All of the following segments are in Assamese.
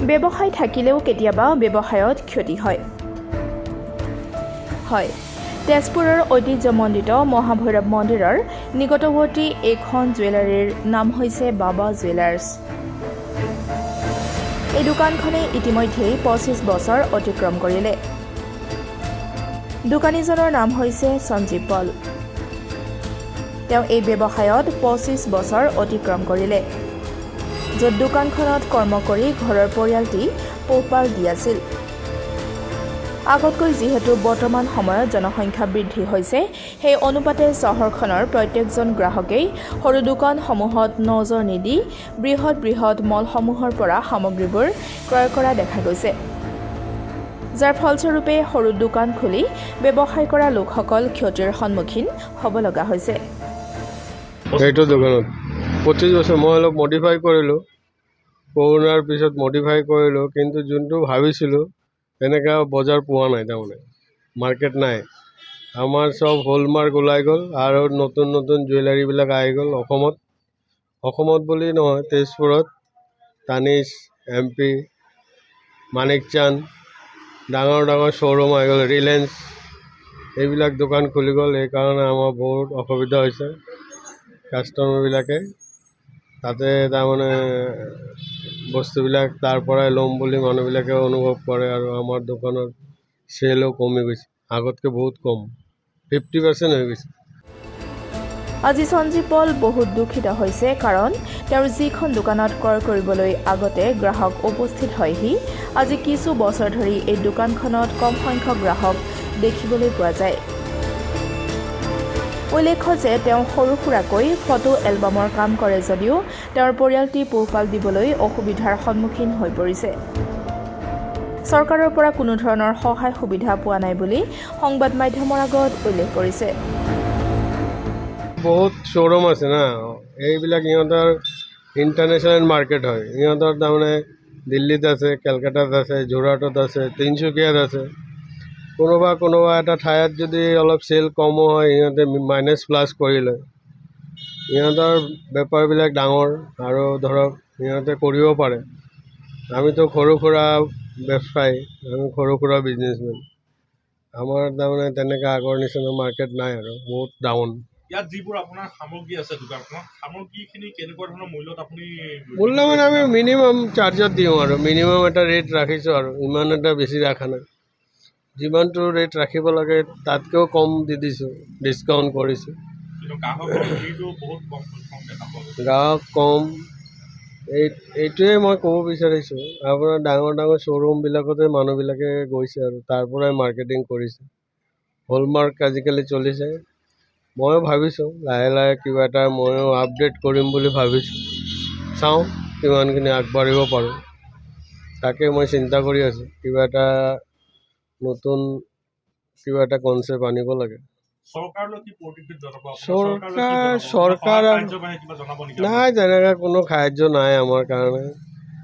ব্যৱসায় থাকিলেও কেতিয়াবা ব্যৱসায়ত ক্ষতি হয়। তেজপুৰৰ ঐতিহ্যমণ্ডিত মহাভৈৰৱ মন্দিৰৰ নিকটৱৰ্তী এখন জুৱেলাৰীৰ নাম হৈছে বাবা জুৱেলাৰ্ছ। এই দোকানখনে ইতিমধ্যেই 25 বছৰ অতিক্ৰম কৰিলে। দোকানীজনৰ নাম হৈছে সঞ্জীৱ পল। তেওঁ এই ব্যৱসায়ত 25 বছৰ অতিক্ৰম কৰিলে, য'ত দোকানখনত কৰ্ম কৰি ঘৰৰ পৰিয়ালটি পোহপাল দি আছিল। আগতকৈ যিহেতু বৰ্তমান সময়ত জনসংখ্যা বৃদ্ধি হৈছে, সেই অনুপাতে চহৰখনৰ প্ৰত্যেকজন গ্ৰাহকেই সৰু দোকানসমূহত নজৰ নিদি বৃহৎ মলসমূহৰ পৰা সামগ্ৰীবোৰ ক্ৰয় কৰা দেখা গৈছে, যাৰ ফলস্বৰূপে সৰু দোকান খুলি ব্যৱসায় কৰা লোকসকল ক্ষতিৰ সন্মুখীন হ'ব লগা হৈছে। এইটো দোকানত 25 বছৰ মই অলপ মডিফাই কৰিলোঁ, কৰোণাৰ পিছত মডিফাই কৰিলোঁ, কিন্তু যোনটো ভাবিছিলোঁ তেনেকুৱা বজাৰ পোৱা নাই, তাৰমানে মাৰ্কেট নাই। আমাৰ চব হলমাৰ্ক ওলাই গ'ল আৰু নতুন জুৱেলাৰীবিলাক আহি গ'ল অসমত বুলি নহয়, তেজপুৰত তানিছ, MP, মানিকচান্দ, ডাঙৰ শ্ব'ৰুম আহি গ'ল, ৰিলায়েন্স, এইবিলাক দোকান খুলি গ'ল। সেইকাৰণে আমাৰ বহুত অসুবিধা হৈছে। কাষ্টমাৰবিলাকে তাতে তাৰমানে বস্তুবিলাক তাৰ পৰাই ল'ম বুলি মানুহবিলাকে অনুভৱ কৰে, আৰু আমাৰ দোকানত চেলো কমি গৈছে, আগতকৈ বহুত কম, 50% হৈ গৈছে। আজি সঞ্জীৱ পল বহুত দুখিত হৈছে, কাৰণ তেওঁৰ যিখন দোকানত ক্ৰয় কৰিবলৈ আগতে গ্ৰাহক উপস্থিত হয়হি, আজি কিছু বছৰ ধৰি এই দোকানখনত কম সংখ্যক গ্ৰাহক দেখিবলৈ পোৱা যায়। উল্লেখ্য যে তেওঁ সৰু সুৰাকৈ ফটো এলবামৰ কাম কৰে যদিও তেওঁৰ পৰিয়ালটি পোহপাল দিবলৈ অসুবিধাৰ সন্মুখীন হৈ পৰিছে। চৰকাৰৰ পৰা কোনো ধৰণৰ সহায় সুবিধা পোৱা নাই বুলি সংবাদ মাধ্যমৰ আগত উল্লেখ কৰিছে। বহুত শ্ব'ৰুম আছে না, এইবিলাক ইহঁতৰ ইণ্টাৰনেশ্যনেল মাৰ্কেট হয়। ইহঁতৰ তাৰমানে দিল্লীত আছে, কেলকাতাত আছে, যোৰহাটত আছে, তিনিচুকীয়াত আছে। কোনোবা এটা ঠাইত যদি অলপ চেল কমো হয়, ইহঁতে মাইনাছ+ কৰি লয়। ইহঁতৰ বেপাৰবিলাক ডাঙৰ, আৰু ধৰক ইহঁতে কৰিব পাৰে। আমিতো সৰু সুৰা ব্যৱসায়ী, আমি সৰু সুৰা বিজনেছমেন। আমাৰ তাৰমানে তেনেকৈ আগৰ নিচিনা মাৰ্কেট নাই, আৰু বহুত ডাউন। ইয়াত যিবোৰ আপোনাৰ সামগ্ৰী আছে দোকানখনত, সামগ্ৰীখিনি কেনেকুৱা ধৰণৰ মূল্যত আপুনি? মূল্য মানে আমি মিনিমাম চাৰ্জত দিওঁ, আৰু মিনিমাম এটা ৰেট ৰাখিছোঁ, আৰু ইমান এটা বেছি ৰখা নাই। যিমানটো ৰেট ৰাখিব লাগে তাতকৈও কম দি দিছোঁ, ডিছকাউণ্ট কৰিছোঁ। গ্ৰাহক কম, এইটোৱে মই ক'ব বিচাৰিছোঁ। আপোনাৰ ডাঙৰ শ্ব'ৰুমবিলাকতে মানুহবিলাকে গৈছে, আৰু তাৰ পৰাই মাৰ্কেটিং কৰিছে। হলমাৰ্ক আজিকালি চলিছে। ময়ো ভাবিছোঁ লাহে কিবা এটা ময়ো আপডেট কৰিম বুলি ভাবিছোঁ। চাওঁ কিমানখিনি আগবাঢ়িব পাৰোঁ, তাকে মই চিন্তা কৰি আছোঁ। কিবা এটা নতুন কনচেপ্ট আনিব লাগে। চৰকাৰ নাই, তেনেকৈ কোনো সাহাৰ্য নাই আমাৰ কাৰণে।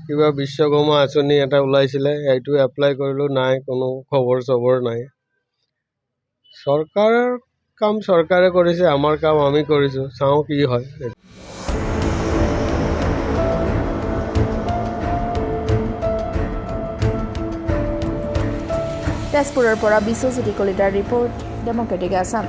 কিবা বিশ্বকৰ্মা আঁচনি এটা ওলাইছিলে, সেইটো এপ্লাই কৰিলোঁ, নাই, কোনো খবৰ নাই। চৰকাৰৰ কাম চৰকাৰে কৰিছে, আমাৰ কাম আমি কৰিছোঁ, চাওঁ কি হয়। তেজপুৰৰ পৰা বিশ্বজ্যোতি কলিতাৰ ৰিপৰ্ট, ডেমক্ৰেটিক আছাম।